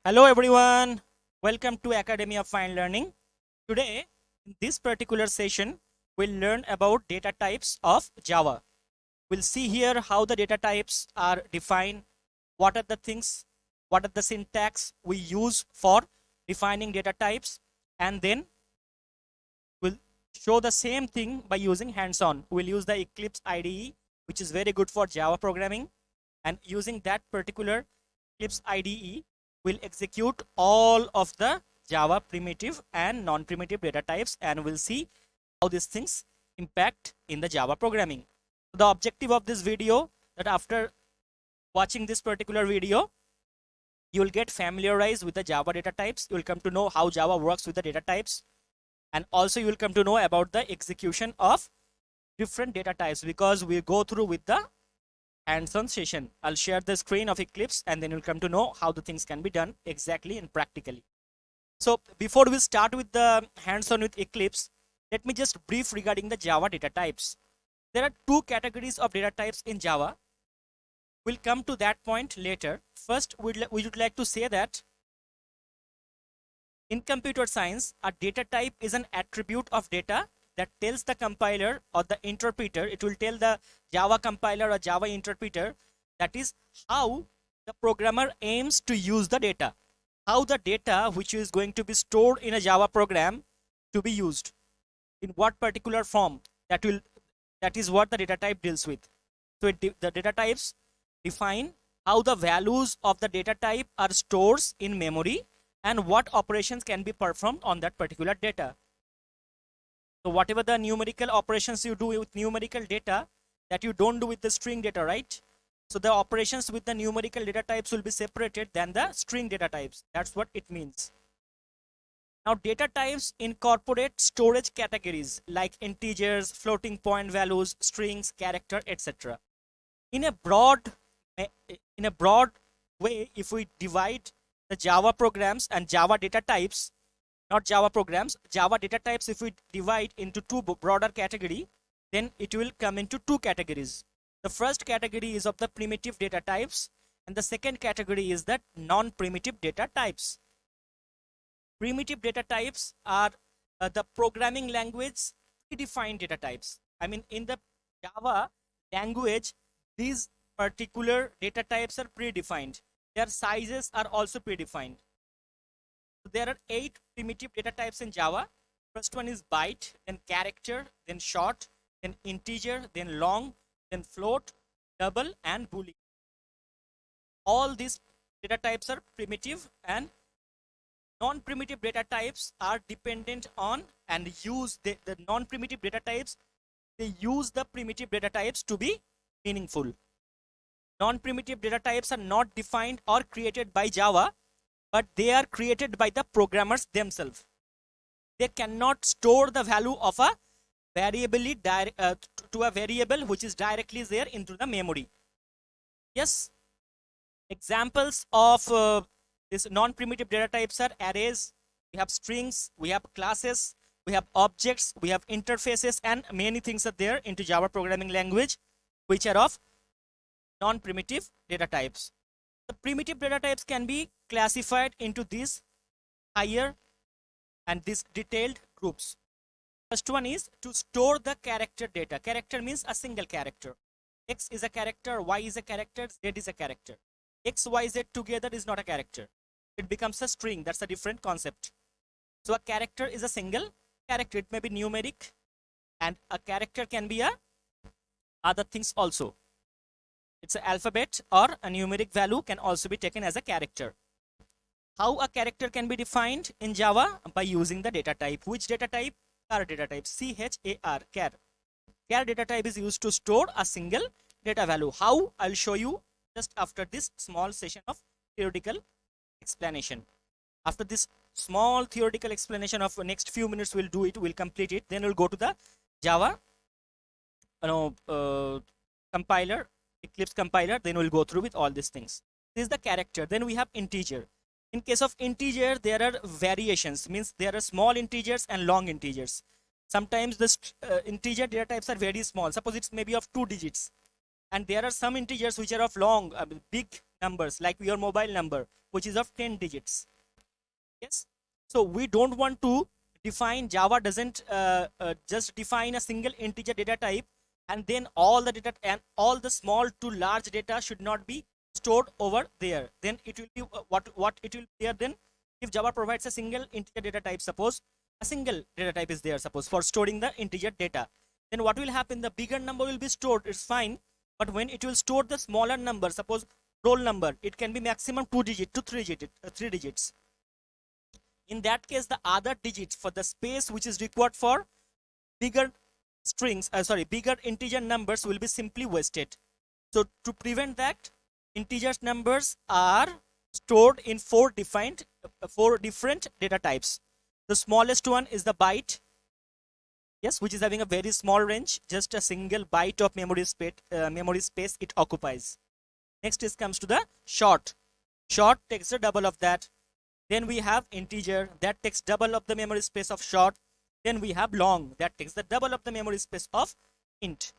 Hello everyone, welcome to Academy of Fine Learning. Today, in this particular session, we'll learn about data types of Java. We'll see here how the data types are defined, what are the things, what are the syntax we use for defining data types, and then we'll show the same thing by using hands-on. We'll use the Eclipse IDE, which is very good for Java programming, and using that particular Eclipse IDE, will execute all of the Java primitive and non-primitive data types, and we'll see how these things impact in the Java programming. The objective of this video, that after watching this particular video, you will get familiarized with the Java data types. You will come to know how Java works with the data types, and also you will come to know about the execution of different data types, because we go through with the hands-on session. I'll share the screen of Eclipse, and then you'll come to know how the things can be done exactly and practically. So before we start with the hands-on with Eclipse, let me just brief regarding the Java data types. There are two categories of data types in Java. We'll come to that point later. First, we would like to say that in computer science, a data type is an attribute of data that tells the compiler or the interpreter, it will tell the Java compiler or Java interpreter, that is how the programmer aims to use the data, how the data which is going to be stored in a Java program to be used, in what particular form, that is what the data type deals with. So the data types define how the values of the data type are stored in memory and what operations can be performed on that particular data. So whatever the numerical operations you do with numerical data, that you don't do with the string data, right? So the operations with the numerical data types will be separated than the string data types. That's what it means. Now data types incorporate storage categories like integers, floating point values, strings, character, etc. In a broad way, if we divide the Java programs and Java data types, not Java programs, Java data types, if we divide into two broader category, then it will come into two categories. The first category is of the primitive data types, and the second category is that non-primitive data types. Primitive data types are the programming language predefined data types. I mean, in the Java language, these particular data types are predefined. Their sizes are also predefined. So there are 8 primitive data types in Java. First one is byte, then character, then short, then integer, then long, then float, double, and boolean. All these data types are primitive, and non-primitive data types are dependent on and use the non-primitive data types. They use the primitive data types to be meaningful. Non-primitive data types are not defined or created by Java, but they are created by the programmers themselves. They cannot store the value of a variable to a variable which is directly there into the memory. Yes, examples of these non-primitive data types are arrays, we have strings, we have classes, we have objects, we have interfaces, and many things are there into Java programming language which are of non-primitive data types. The primitive data types can be classified into these higher and these detailed groups. First one is to store the character data. Character means a single character. X is a character, Y is a character, Z is a character. X, Y, Z together is not a character. It becomes a string. That's a different concept. So a character is a single character. It may be numeric, and a character can be a other things also. It's an alphabet or a numeric value can also be taken as a character. How a character can be defined in Java? By using the data type. Which data type? Char data type. C-H-A-R, char. Char data type is used to store a single data value. How? I'll show you just after this small session of theoretical explanation. After this small theoretical explanation of next few minutes, we'll do it, we'll complete it. Then we'll go to the Java compiler, Eclipse compiler. Then we'll go through with all these things. This is the character. Then we have integer. In case of integer, there are variations, means there are small integers and long integers. Sometimes the integer data types are very small. Suppose it's maybe of 2 digits, and there are some integers which are of long, big numbers like your mobile number, which is of 10 digits. Yes. So we don't want to define, Java doesn't just define a single integer data type, and then all the data and all the small to large data should not be stored over there. Then it will be what it will be there then. If Java provides a single integer data type, suppose a single data type is there, suppose for storing the integer data, then what will happen? The bigger number will be stored, it's fine. But when it will store the smaller number, suppose roll number, it can be maximum 2 digit to 3 digits. In that case, the other digits for the space which is required for bigger bigger integer numbers will be simply wasted. So to prevent that, integer numbers are stored in four different data types. The smallest one is the byte, yes, which is having a very small range, just a single byte of memory space it occupies. Next is comes to the short. Short takes the double of that. Then we have integer that takes double of the memory space of short. Then we have long that takes the double of the memory space of int.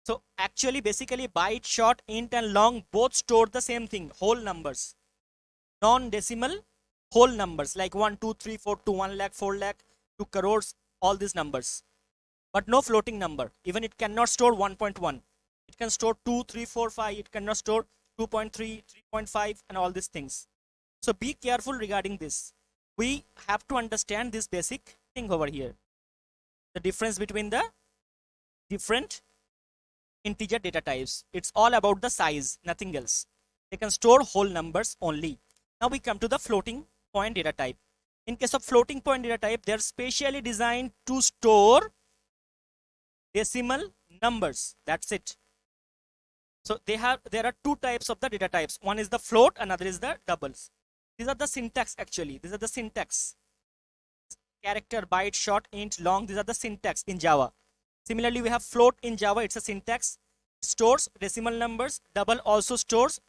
So actually, basically, byte, short, int, and long both store the same thing, whole numbers, non-decimal whole numbers like 1, 2, 3, 4 to 1 lakh, 4 lakh, to crores, all these numbers. But no floating number. Even it cannot store 1.1. It can store 2, 3, 4, 5. It cannot store 2.3, 3.5, and all these things. So be careful regarding this. We have to understand this basic thing over here. The difference between the different integer data types. It's all about the size, nothing else. They can store whole numbers only. Now we come to the floating point data type. In case of floating point data type, they're specially designed to store decimal numbers. That's it. So there are two types of the data types. One is the float, another is the doubles. These are the syntax actually. These are the syntax. Character, byte, short, int, long. These are the syntax in Java. Similarly, we have float in Java. It's a syntax. It stores decimal numbers. Double also stores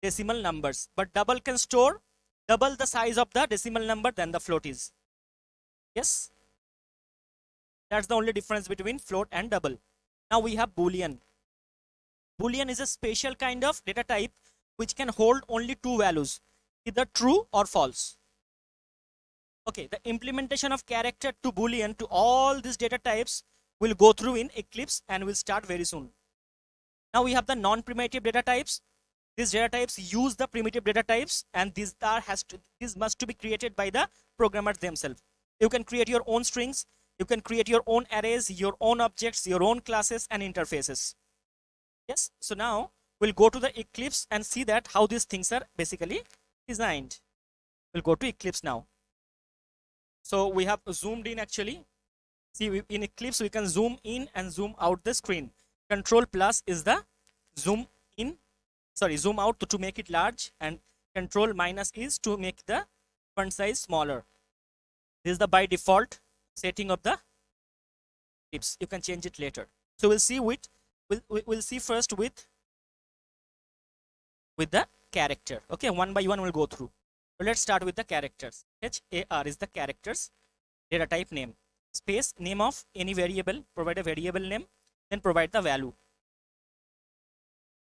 decimal numbers. But double can store double the size of the decimal number than the float is. Yes. That's the only difference between float and double. Now we have Boolean. Boolean is a special kind of data type which can hold only two values, either true or false. Okay, the implementation of character to Boolean to all these data types will go through in Eclipse and will start very soon. Now we have the non-primitive data types. These data types use the primitive data types, and these must to be created by the programmers themselves. You can create your own strings, you can create your own arrays, your own objects, your own classes and interfaces. Yes, so now we'll go to the Eclipse and see that how these things are basically designed. We'll go to Eclipse now. So we have zoomed in actually. See, in Eclipse we can zoom in and zoom out the screen. Control plus is the zoom in, zoom out to make it large, and control minus is to make the font size smaller. This is the by default setting of the Eclipse. You can change it later. So we'll see we'll see first with the character. Okay, one by one we'll go through. So let's start with the characters. HAR is the characters data type name. Space, name of any variable, provide a variable name, then provide the value.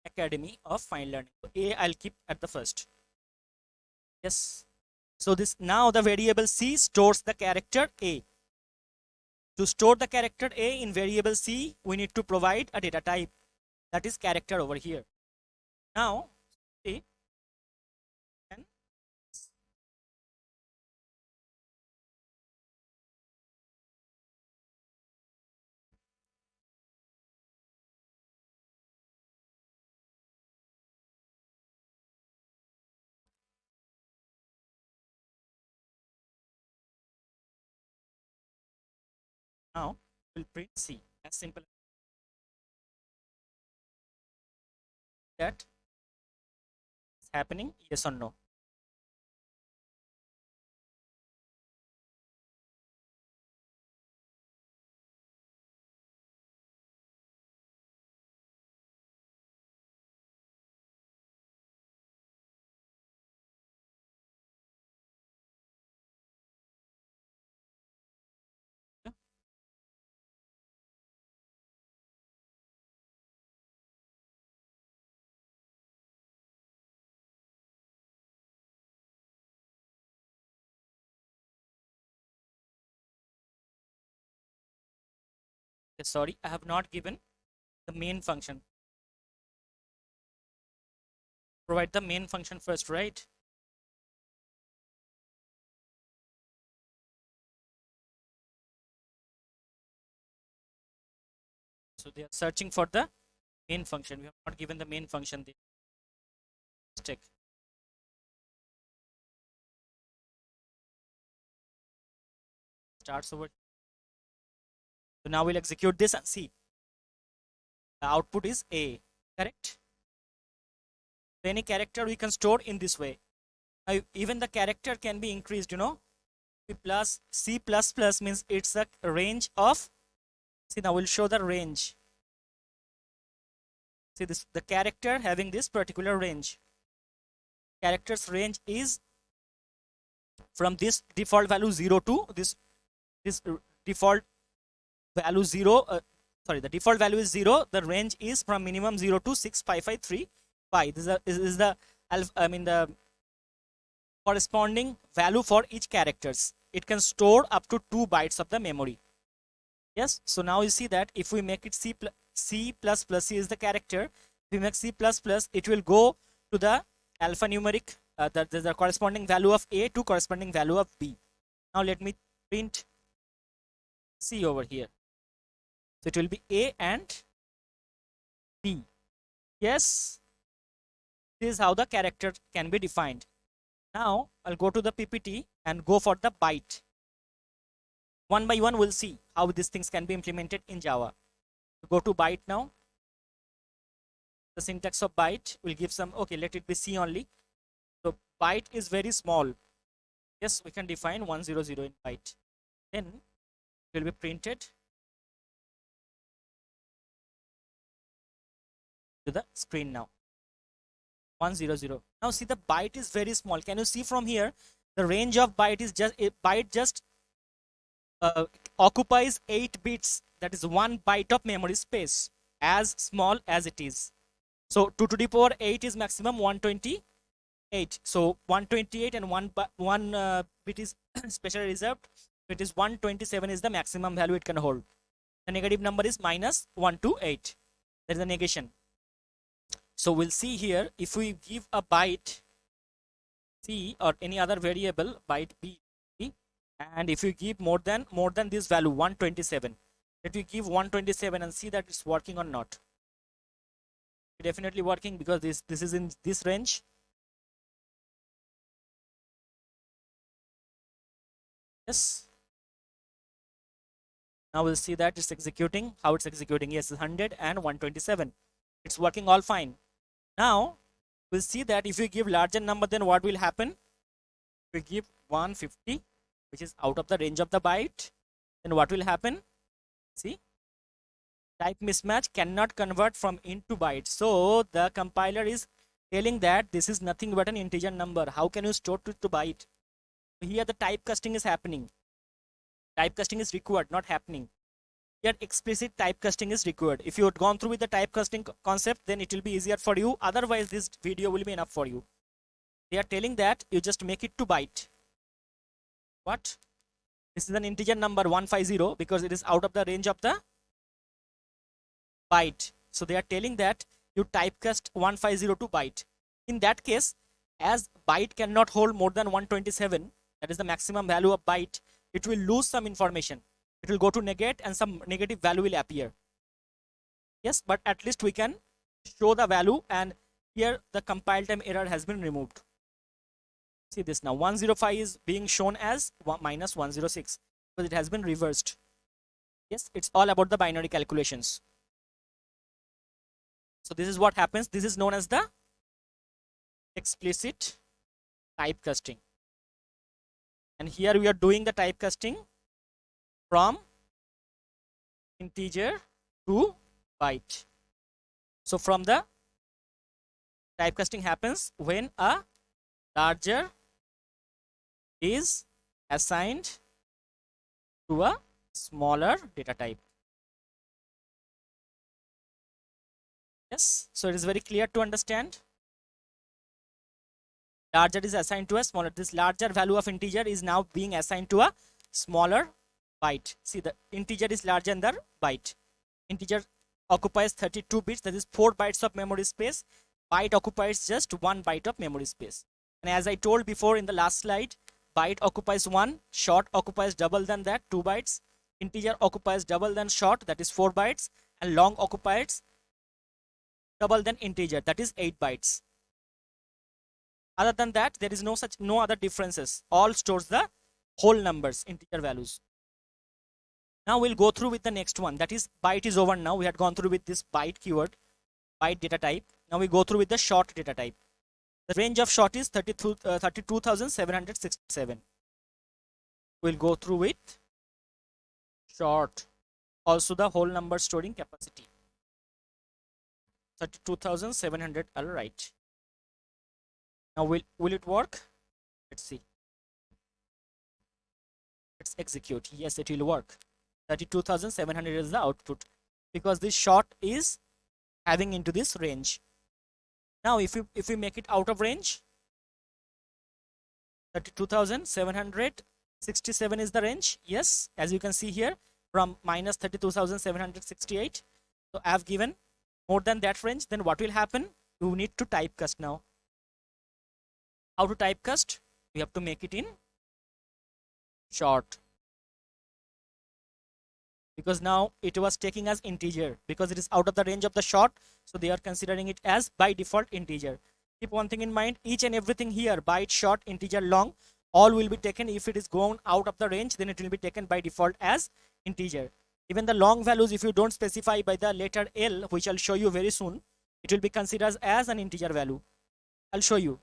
Academy of Fine Learning. So A I'll keep at the first. Yes. So this now the variable C stores the character A. To store the character A in variable C, we need to provide a data type, that is character over here. Now, see, now we'll print C, as simple as that. Is happening, yes or no? Yeah. Sorry, I have not given the main function. Provide the main function first, right? So they are searching for the main function. We have not given the main function. Let's check. Starts over. So now we'll execute this and see. The output is A, correct? Any character we can store in this way. Even the character can be increased, C plus plus means it's a range of, see, now we'll show the range. See this, the character having this particular range. Character's range is from this default value 0 to this default value 0. The default value is 0. The range is from minimum 0 to 65535. This is the the corresponding value for each characters. It can store up to 2 bytes of the memory. Yes, so now you see that if we make it C is the character. If we make C++, it will go to the alphanumeric, the corresponding value of A to corresponding value of B. Now let me print C over here. So it will be A and B. Yes, this is how the character can be defined. Now I'll go to the PPT and go for the byte. One by one we'll see how these things can be implemented in Java. Go to byte now. The syntax of byte will give some, okay, let it be C only. So byte is very small. Yes, we can define 100 in byte. Then it will be printed to the screen now. 100. Now see, the byte is very small. Can you see from here? The range of byte is just occupies 8 bits. That is 1 byte of memory space, as small as it is. So 2 to the power 8 is maximum 128. So 128 and one bit is specially reserved. It is 127 is the maximum value it can hold. The negative number is minus 128. There is a negation. So we'll see here, if we give a byte C or any other variable byte B, and if you give more than this value 127, let me give 127 and see that it's working or not. It's definitely working because this is in this range. Yes. Now we'll see that it's executing. How it's executing? Yes, 100 and 127. It's working all fine. Now we'll see that if you give larger number, then what will happen? If we give 150, which is out of the range of the byte, then what will happen? See, type mismatch, cannot convert from int to byte. So the compiler is telling that this is nothing but an integer number. How can you store it to byte? Here the typecasting is happening. Typecasting is required, not happening. Here explicit typecasting is required. If you had gone through with the typecasting concept, then it will be easier for you. Otherwise, this video will be enough for you. They are telling that you just make it to byte. What? This is an integer number 150 because it is out of the range of the byte. So they are telling that you typecast 150 to byte. In that case, as byte cannot hold more than 127, that is the maximum value of byte, it will lose some information. It will go to negate and some negative value will appear. Yes, but at least we can show the value, and here the compile time error has been removed. See this now, 105 is being shown as minus 106 because it has been reversed. Yes, it's all about the binary calculations. So this is what happens. This is known as the explicit typecasting. And here we are doing the typecasting from integer to byte. So from the typecasting happens when a larger is assigned to a smaller data type. Yes, so it is very clear to understand. Larger is assigned to a smaller. This larger value of integer is now being assigned to a smaller byte. See, the integer is larger than the byte. Integer occupies 32 bits, that is 4 bytes of memory space. Byte occupies just 1 byte of memory space. And as I told before in the last slide, byte occupies 1, short occupies double than that, 2 bytes. Integer occupies double than short, that is 4 bytes. And long occupies double than integer, that is 8 bytes. Other than that, there is no other differences. All stores the whole numbers, integer values. Now we'll go through with the next one, that is byte is over now. We had gone through with this byte keyword, byte data type. Now we go through with the short data type. The range of short is 32,767. We'll go through with short, also the whole number storing capacity, 32,700. All right. Now will it work? Let's see. Let's execute. Yes, it will work. 32,700 is the output because this short is having into this range. Now if we make it out of range, 32,767 is the range. Yes, as you can see here, from minus 32,768. So I have given more than that range. Then what will happen? You need to typecast now. How to typecast? We have to make it in short, because now it was taking as integer because it is out of the range of the short, so they are considering it as by default integer. Keep one thing in mind, each and everything here, byte, short, integer, long, all will be taken. If it is gone out of the range, then it will be taken by default as integer. Even the long values, if you don't specify by the letter L, which I'll show you very soon, it will be considered as an integer value. I'll show you.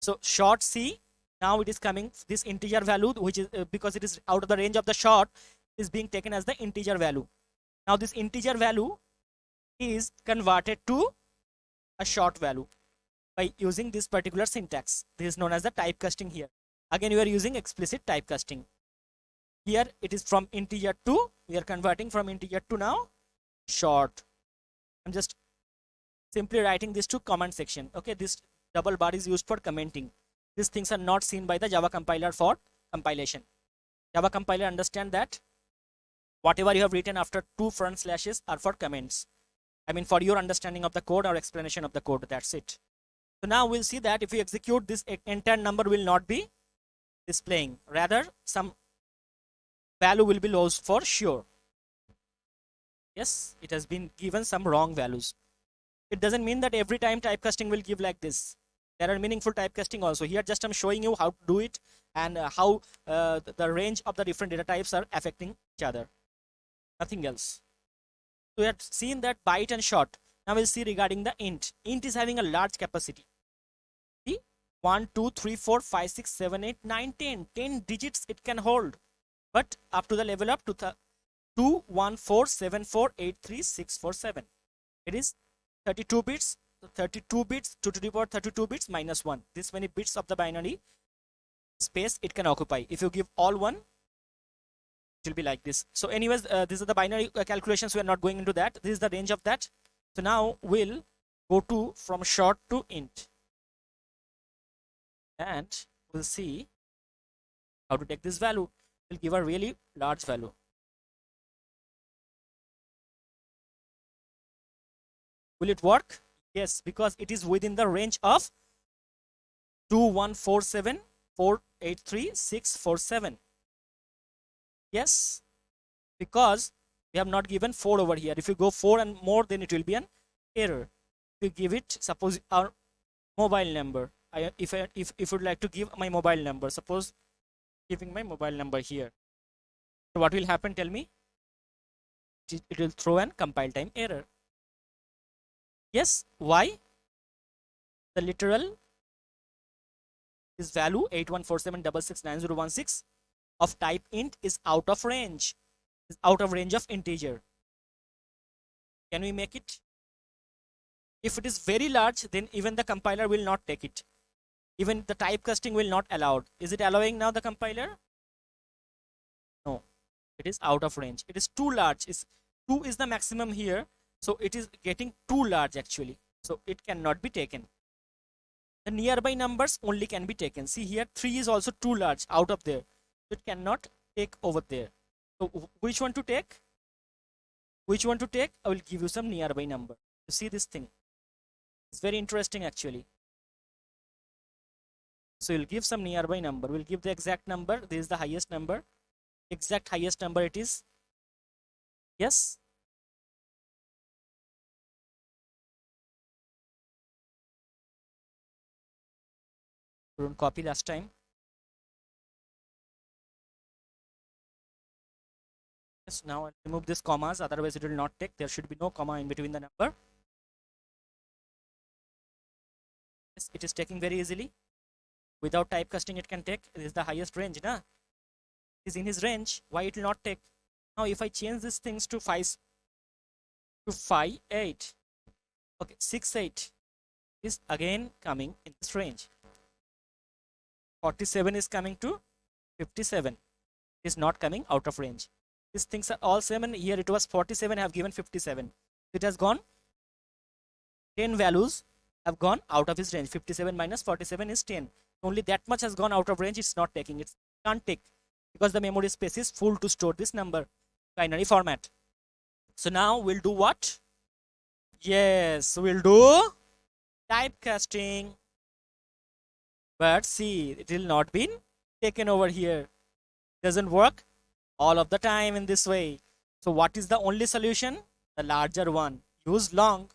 So short C, now it is coming this integer value, which is because it is out of the range of the short, is being taken as the integer value. Now this integer value is converted to a short value by using this particular syntax. This is known as the typecasting here. Again, we are using explicit typecasting. Here it is from integer to, we are converting from integer to now short. I'm just simply writing this to comment section. Okay, this double bar is used for commenting. These things are not seen by the Java compiler for compilation. Java compiler understand that whatever you have written after 2 front slashes are for comments. I mean for your understanding of the code or explanation of the code, that's it. So now we'll see that if we execute, this entire number will not be displaying. Rather, some value will be lost for sure. Yes, it has been given some wrong values. It doesn't mean that every time typecasting will give like this. There are meaningful typecasting also. Here just I'm showing you how to do it and how the range of the different data types are affecting each other. Nothing else. So we have seen that byte and short. Now we'll see regarding the int. Int is having a large capacity. See, 1, 2, 3, 4, 5, 6, 7, 8, 9, 10. 10 digits it can hold. But up to the level up to 2, 1, 4, 7, 4, 8, 3, 6, 4, 7. It is 32 bits. So 32 bits, 2 to the power 32 bits minus 1. This many bits of the binary space it can occupy. If you give all 1, it will be like this. So anyways, these are the binary calculations. We are not going into that. This is the range of that. So now we'll go to from short to int. And we'll see how to take this value. We'll give a really large value. Will it work? Yes, because it is within the range of 2147 483 647. Yes, because we have not given 4 over here. If you go 4 and more, then it will be an error. If you give it, suppose our mobile number, if you'd like to give my mobile number, suppose giving my mobile number here, so what will happen? Tell me. It will throw an compile time error. Yes, why? The literal is value 8147669016 of type int is out of range. Is out of range of integer. Can we make it? If it is very large, then even the compiler will not take it. Even the typecasting will not allow. Is it allowing now the compiler? No, it is out of range. It is too large. 2 is the maximum here. So it is getting too large actually. So it cannot be taken. The nearby numbers only can be taken. See here 3 is also too large out of there. So it cannot take over there. So which one to take? Which one to take? I will give you some nearby number. You see this thing? It's very interesting actually. So you'll give some nearby number. We'll give the exact number. This is the highest number. Exact highest number it is. Yes. Don't copy last time. Yes, now I'll remove this commas, otherwise it will not take. There should be no comma in between the number. Yes, it is taking very easily. Without typecasting it can take. This is the highest range, na? It is in his range. Why it will not take? Now if I change these things to 5 8. Okay, 6 8 is again coming in this range. 47 is coming to 57. It is not coming out of range. These things are all same, and here it was 47, I have given 57. It has gone 10 values have gone out of his range. 57 minus 47 is 10. Only that much has gone out of range. It's not taking. It can't take because the memory space is full to store this number binary format. So now we'll do what? Yes, we'll do typecasting. But see, it will not be taken over here. Doesn't work all of the time in this way. So what is the only solution? The larger one. Use long.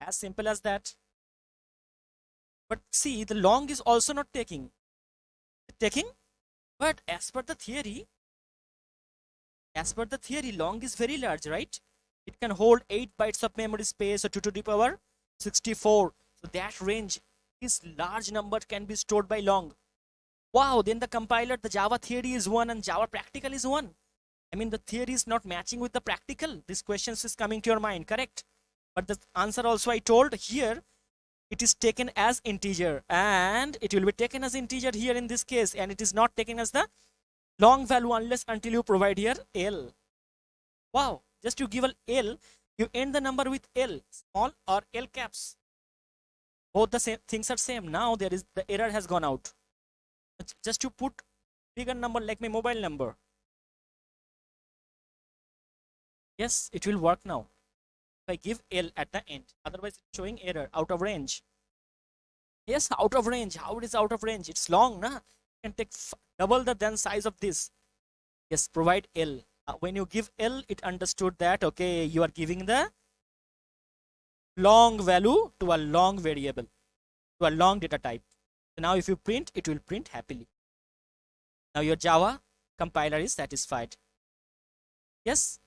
As simple as that. But see, the long is also not taking. Taking? But as per the theory, long is very large, right? It can hold 8 bytes of memory space or 2 to the power 64. So that range is large number can be stored by long. Wow, then the compiler, the Java theory is 1 and Java practical is 1. I mean, the theory is not matching with the practical. This question is coming to your mind, correct? But the answer also I told here, it is taken as integer, and it will be taken as integer here in this case, and it is not taken as the long value unless until you provide here L. Wow, just you give a L, you end the number with L, small or L caps. Both the same things are same. Now there is the error has gone out. Just to put bigger number like my mobile number. Yes, it will work now. If I give L at the end, otherwise it's showing error, out of range. Yes, out of range. How it is out of range? It's long, na? You can take double the then size of this. Yes, provide L. When you give L, it understood that, okay, you are giving the long value to a long variable, to a long data type. So now if you print, it will print happily. Now your Java compiler is satisfied. Yes?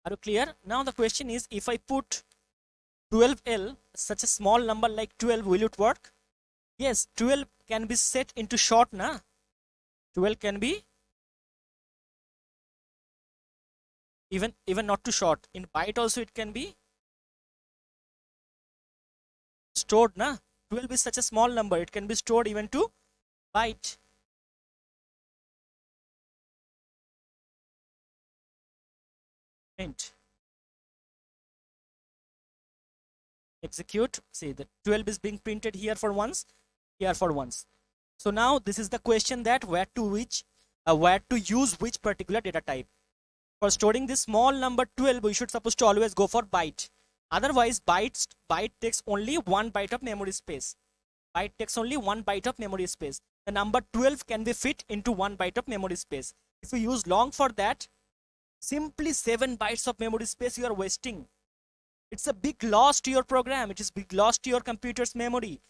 Are you clear? Now the question is, if I put 12L, such a small number like 12, will it work? Yes, 12 can be set into short, na? 12 can be even not too short. In byte also it can be stored, na? 12 is such a small number, it can be stored even to byte. Print. Execute. See, the 12 is being printed here for once, here for once. So now this is the question that where to use which particular data type. For storing this small number 12, we should supposed to always go for byte. Otherwise, byte takes only 1 byte of memory space. Byte takes only 1 byte of memory space. The number 12 can be fit into 1 byte of memory space. If you use long for that, simply 7 bytes of memory space you are wasting. It's a big loss to your program. It is big loss to your computer's memory.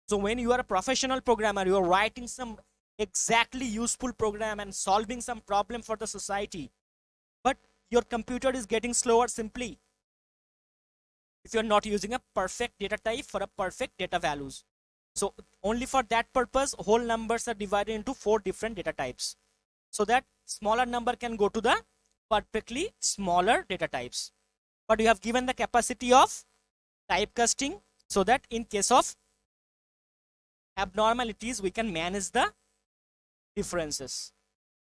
So when you are a professional programmer, you are writing some exactly useful program and solving some problem for the society, but your computer is getting slower simply if you're not using a perfect data type for a perfect data values. So only for that purpose, whole numbers are divided into 4 different data types, so that smaller number can go to the perfectly smaller data types. But you have given the capacity of typecasting so that in case of abnormalities, we can manage the differences.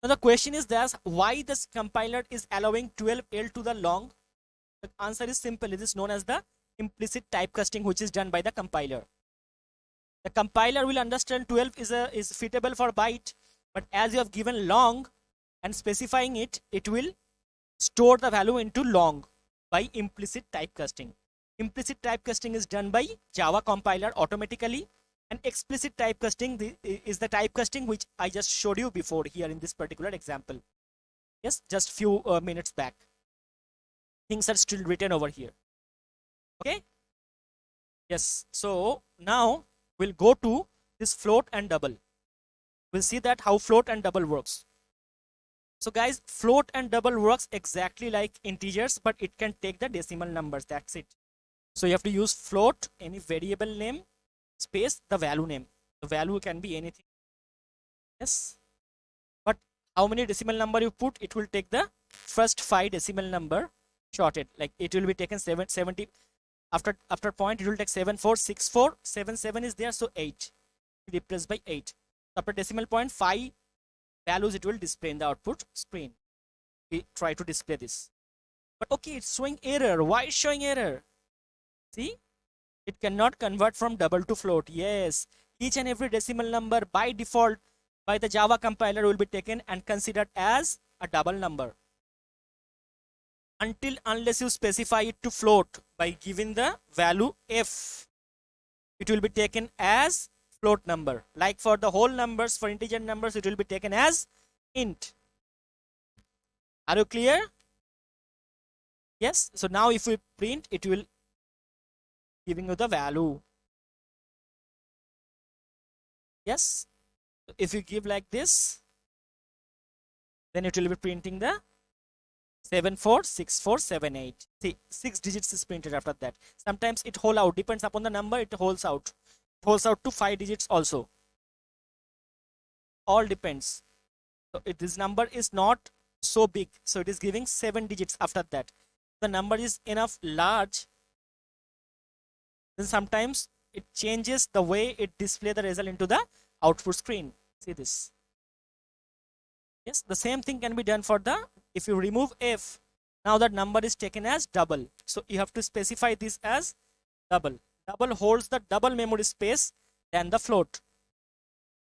Now the question is this, why this compiler is allowing 12L to the long? The answer is simple. It is known as the implicit typecasting, which is done by the compiler. The compiler will understand 12 is fitable for byte, but as you have given long and specifying it, it will store the value into long by implicit typecasting. Implicit typecasting is done by Java compiler automatically, and explicit typecasting is the typecasting which I just showed you before here in this particular example. Yes, just few minutes back. Things are still written over here. Okay. Yes. So now we'll go to this float and double. We'll see that how float and double works. So guys, float and double works exactly like integers, but it can take the decimal numbers. That's it. So you have to use float, any variable name, space, the value name. The value can be anything. Yes. But how many decimal number you put, it will take the first 5 decimal number shorted. Like it will be taken 70. After point, it will take 7464. 77 is there, so 8. Replaced by 8. After decimal point, 5 values it will display in the output screen. We try to display this. But okay, it's showing error. Why is showing error? See, it cannot convert from double to float. Yes, each and every decimal number by default by the Java compiler will be taken and considered as a double number unless you specify it to float by giving the value f. It will be taken as float number. Like for the whole numbers, for integer numbers, it will be taken as int. Are you clear? Yes. So now if we print, it will giving you the value. Yes. If you give like this, then it will be printing the 746478. See, 6 digits is printed after that. Sometimes it holds out, depends upon the number, it holds out. It holds out to 5 digits also. All depends. So this number is not so big, so it is giving 7 digits after that. The number is enough large, then sometimes it changes the way it displays the result into the output screen. See this. Yes, the same thing can be done for the, if you remove f, now that number is taken as double. So you have to specify this as double. Double holds the double memory space than the float.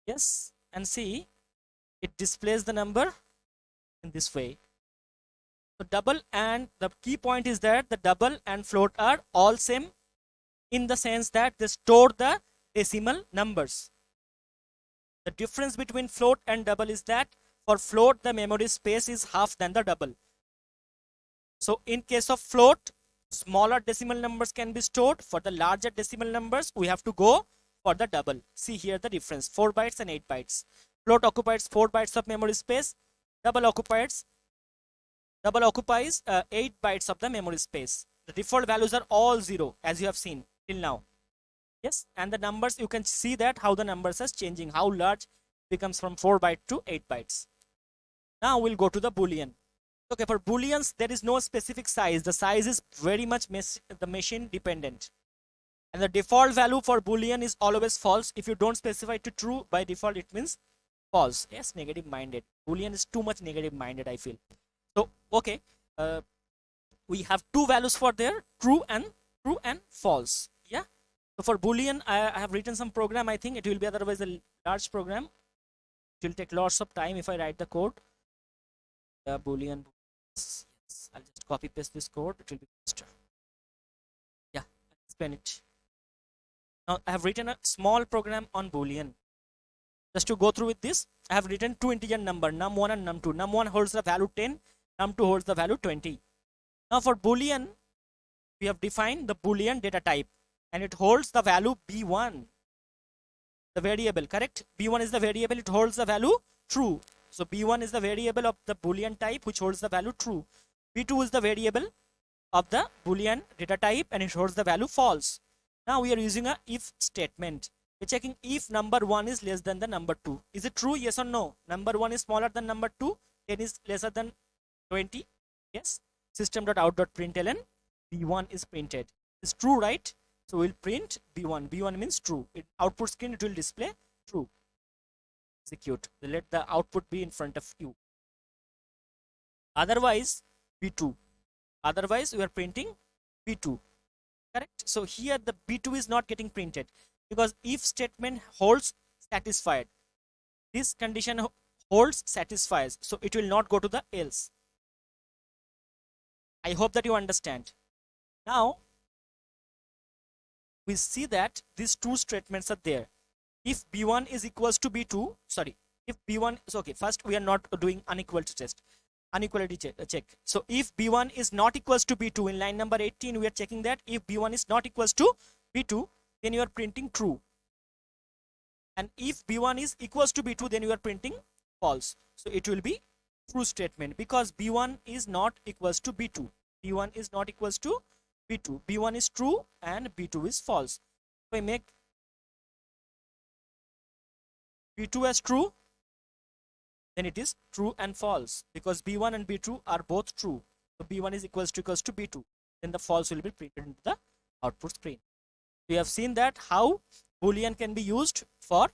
Yes, and see, it displays the number in this way. So double, and the key point is that the double and float are all same in the sense that they store the decimal numbers. The difference between float and double is that for float, the memory space is half than the double. So in case of float, smaller decimal numbers can be stored. For the larger decimal numbers, we have to go for the double. See here the difference, 4 bytes and 8 bytes. Float occupies 4 bytes of memory space. Double occupies 8 bytes of the memory space. The default values are all 0, as you have seen till now. Yes, and the numbers, you can see that how the numbers are changing, how large becomes from 4 bytes to 8 bytes. Now we'll go to the Boolean. Okay, for Booleans, there is no specific size. The size is very much the machine dependent. And the default value for Boolean is always false. If you don't specify to true, by default it means false. Yes, negative minded. Boolean is too much negative minded, I feel. So, okay, we have two values for there, true and false. Yeah. So for Boolean, I have written some program. I think it will be otherwise a large program. It will take lots of time if I write the code. Boolean. Yes, I'll just copy paste this code. It will be faster. Yeah, explain it. Now I have written a small program on Boolean. Just to go through with this, I have written two integer number, num1 and num2. Num1 holds the value 10, num2 holds the value 20. Now for Boolean, we have defined the Boolean data type, and it holds the value b1. The variable, correct? b1 is the variable, it holds the value true. So b1 is the variable of the Boolean type which holds the value true. b2 is the variable of the Boolean data type and it holds the value false. Now we are using a if statement. We're checking if number 1 is less than the number 2. Is it true? Yes or no? Number 1 is smaller than number 2. 10 is lesser than 20. Yes. System.out.println b1 is printed. It's true, right? So we'll print b1. b1 means true. Output screen it will display true. Execute. Let the output be in front of you. Otherwise b2. Otherwise we are printing b2. Correct? So here the b2 is not getting printed because if statement holds satisfied. This condition holds satisfies. So it will not go to the else. I hope that you understand. Now we see that these two statements are there. If b1 is equals to b2, sorry, if b1 is okay, first we are not doing unequality test, unequality check. So if b1 is not equals to b2, in line number 18 we are checking that if b1 is not equals to b2, then you are printing true, and if b1 is equals to b2, then you are printing false. So it will be true statement, because b1 is not equals to b2. b1 is not equals to b2. b1 is true and b2 is false. So I make b2 as true, then it is true and false, because b1 and b2 are both true. So b1 is equals to b2, then the false will be printed into the output screen. We have seen that how Boolean can be used for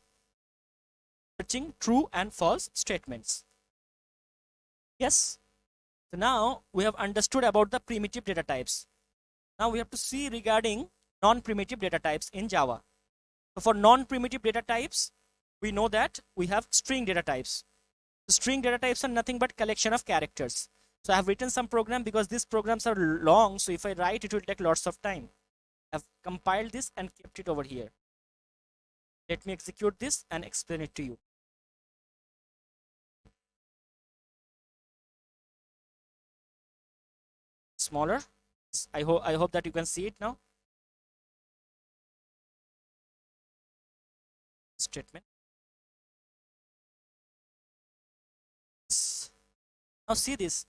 searching true and false statements. Yes. So now we have understood about the primitive data types. Now we have to see regarding non-primitive data types in Java. So for non-primitive data types, we know that we have string data types. The string data types are nothing but collection of characters. So I have written some program, because these programs are long, so if I write, it will take lots of time. I've compiled this and kept it over here. Let me execute this and explain it to you. Smaller. I hope that you can see it now. Statement. Now see this,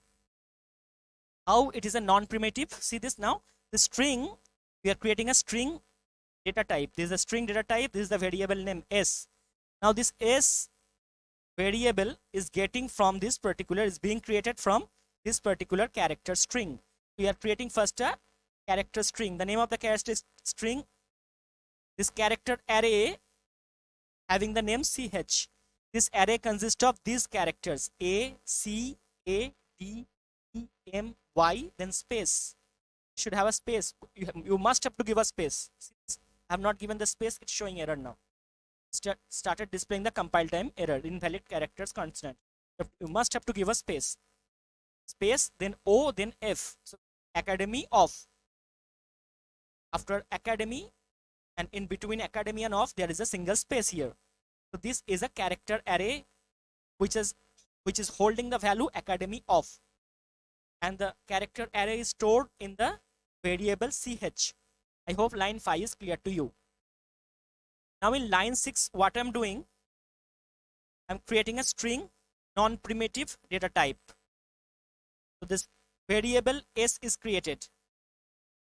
how it is a non-primitive. See this now, the string, we are creating a string data type. This is a string data type, this is the variable name s. Now this s variable is getting from this particular, is being created from this particular character string. We are creating first a character string. The name of the character string, this character array having the name ch. This array consists of these characters a, c, a, d, e, m, y, then space. You should have a space. You must have to give a space. I have not given the space, it's showing error now. Started displaying the compile time error, invalid characters constant. You must have to give a space. Space, then O, then F. So academy of. After academy and in between academy and of, there is a single space here. So this is a character array which is holding the value academy of, and the character array is stored in the variable ch. I hope line 5 is clear to you. Now in line 6, what I'm doing, I'm creating a string non-primitive data type. So this variable s is created.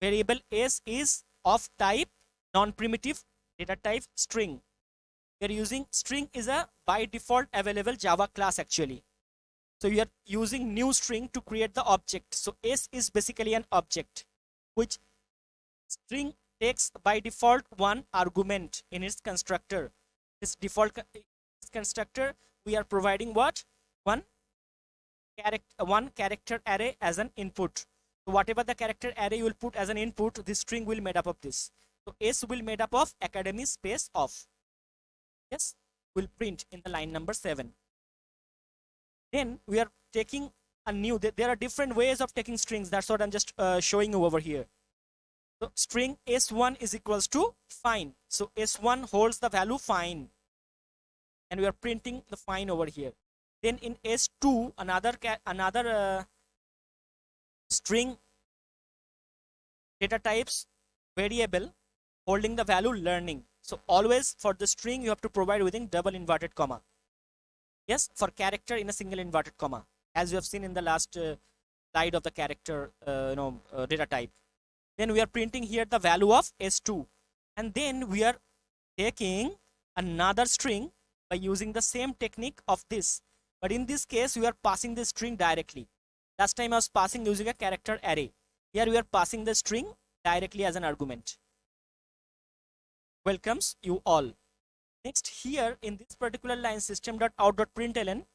Variable s is of type non-primitive data type string. We are using string is a by default available Java class actually. So you are using new string to create the object. So s is basically an object, which string takes by default one argument in its constructor. This default constructor, we are providing what? One character array as an input. So whatever the character array you will put as an input, this string will made up of this. So s will made up of academy space of. Yes, will print in the line number 7. Then we are taking a new, there are different ways of taking strings. That's what I'm just showing you over here. So string s1 is equals to fine. So s1 holds the value fine, and we are printing the fine over here. Then in s2, another string data types variable holding the value learning. So always for the string you have to provide within double inverted comma. Yes, for character in a single inverted comma, as you have seen in the last slide of the character data type. Then we are printing here the value of s2, and then we are taking another string by using the same technique of this, but in this case we are passing the string directly. Last time I was passing using a character array. Here we are passing the string directly as an argument. Welcomes you all. Next, here in this particular line, system.out.println,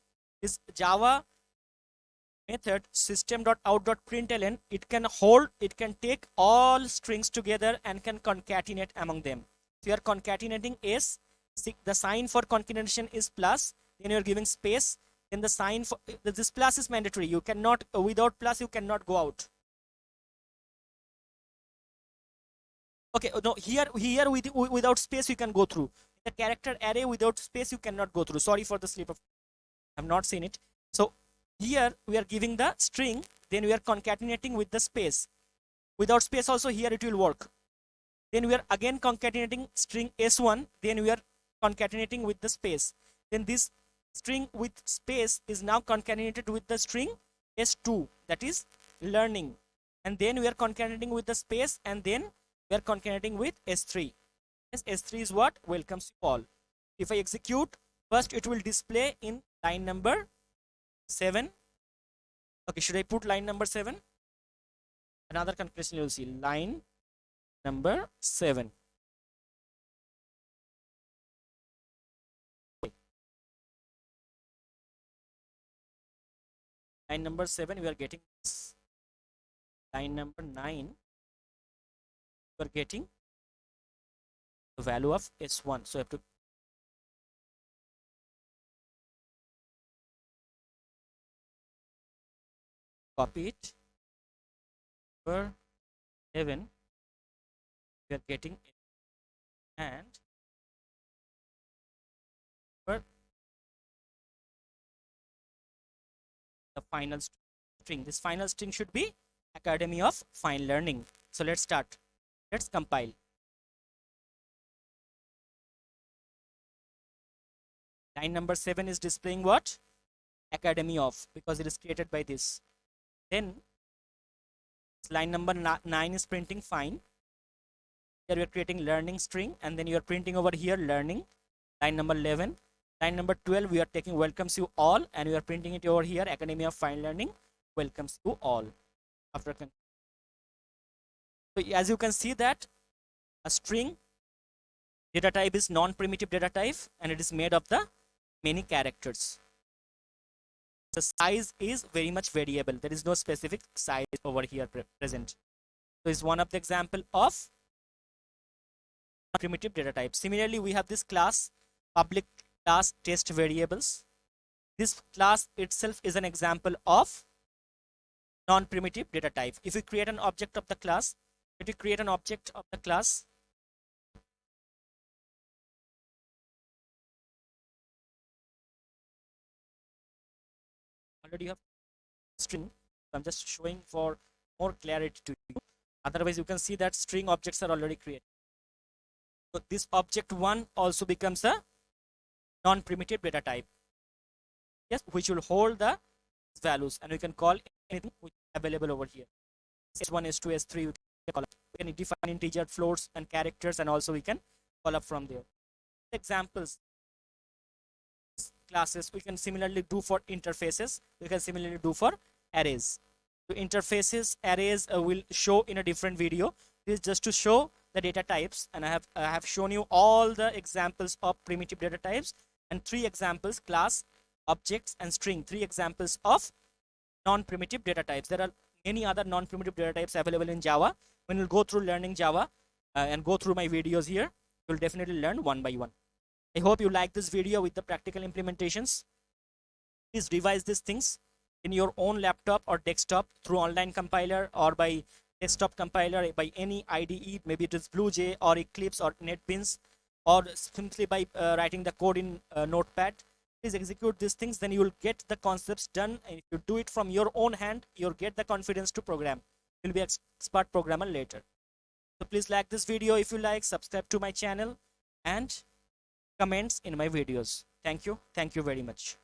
this Java method system.out.println, it can take all strings together and can concatenate among them. So you are concatenating s, the sign for concatenation is plus, then you are giving space, then the sign for this plus is mandatory. You cannot, without plus you cannot go out. Okay, no, here without space you can go through. The character array without space you cannot go through. Sorry for the slip of, I've not seen it. So here we are giving the string, then we are concatenating with the space. Without space also here it will work. Then we are again concatenating string s1, then we are concatenating with the space. Then this string with space is now concatenated with the string s2, that is learning. And then we are concatenating with the space, and then we are concatenating with s3. Yes, s3 is what? Welcomes you all. If I execute, first it will display in line number 7. Okay, should I put line number 7? Another concatenation you will see line number 7. Line number 7 we are getting this. Line number 9 we are getting the value of s1. So I have to copy it. For 7 we are getting it, and for the final string, this final string should be Academy of Fine Learning. So let's start. Let's compile. Line number 7 is displaying what? Academy of, because it is created by this. Then line number 9 is printing fine. Here we are creating learning string, and then you are printing over here learning. Line number 11. Line number 12 we are taking welcomes you all, and we are printing it over here Academy of Fine Learning welcomes you all. After, so as you can see that a string data type is non-primitive data type, and it is made of the many characters. The size is very much variable. There is no specific size over here present. So it's one of the example of primitive data type. Similarly, we have this class, public class test variables. This class itself is an example of non-primitive data type. If you create an object of the class, if you create an object of the class, already you have string. I'm just showing for more clarity to you. Otherwise, you can see that string objects are already created. So this object 1 also becomes a non-primitive data type. Yes, which will hold the values, and we can call anything which is available over here. S1, S2, S3, you can call up. We can define integer floats and characters, and also we can call up from there. Examples classes we can similarly do for interfaces. We can similarly do for arrays. So interfaces, arrays will show in a different video. This is just to show the data types, and I have shown you all the examples of primitive data types, and 3 examples: class, objects, and string. 3 examples of non-primitive data types. There are many other non-primitive data types available in Java. When you go through learning Java and go through my videos here, you'll definitely learn one by one. I hope you like this video with the practical implementations. Please revise these things in your own laptop or desktop through online compiler or by desktop compiler, by any IDE, maybe it is BlueJ or Eclipse or NetBeans, or simply by writing the code in Notepad. Please execute these things, then you will get the concepts done, and if you do it from your own hand, you'll get the confidence to program. You'll be expert programmer later. So please like this video if you like, subscribe to my channel, and comments in my videos. Thank you very much.